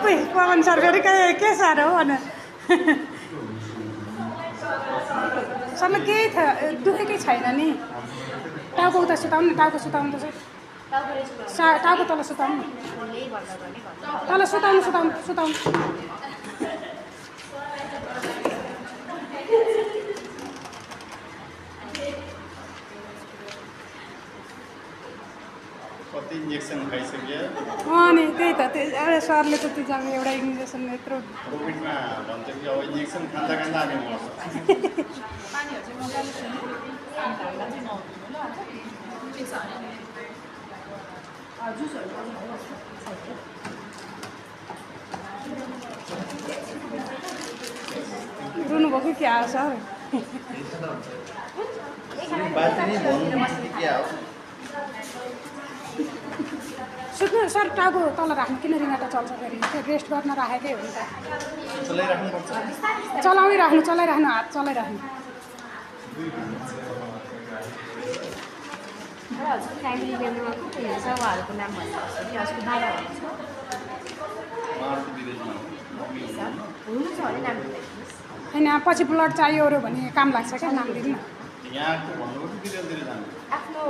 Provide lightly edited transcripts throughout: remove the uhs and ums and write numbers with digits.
ओइ पवन सर फेरि के साह्रो हो भने सरले केही दुखेकै छैन नि टाउको उता सुताउनु टाउको सुताउनु त टाउको तल सुताउनु तल सुताउनु सुताउनु सुताउनु कति इन्जेक्सन खाइसक्यो नि त्यही त त्यो सरले त त्यो जब एउटा इन्जेक्सन यत्रो कोभिडमा भन्छ कि अब इन्जेक्सन खाँदा खाँदा हामी मर्छ रुनु भयो कि क्या सर सुत्नु सर टाउको तल राख्नु किन रिङ्गाटा चल्छ फेरि त्यो रेस्ट गर्न राखेकै हो नि त चलाइराख्नु हात चलाइराख्नु फ्यामिली मेम्बरमा को को हेर्छ उहाँहरूको नाम भन्नुहोस् कि हजुरको बाबा हुनुहुन्छ भने नाम बताइदिनुहोस् होइन पछि ब्लड चाहियोहरू भने काम लाग्छ क्या नाम दिनु न आफ्नो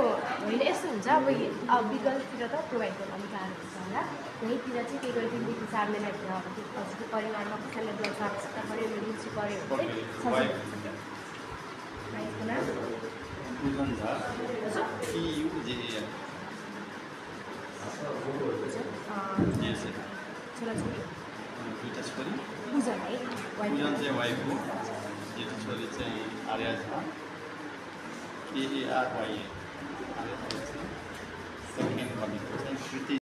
होइन यस्तो हुन्छ अब विगततिर त प्रोभाइड गर्न अलिक गाह्रो हुन्छ होला यहीँतिर चाहिँ के गरी 3 देखि 4 महिनाभित्र अब त्यो हजुरको परिवारमा कसैलाई ब्लड आवश्यकता पऱ्यो इमर्जेन्सी पऱ्यो भने छोराछोरी दुईटा छोरी बुझन है पूजन चाहिँ वाइफ हो जेठी छोरी चाहिँ आर्या छ AARYA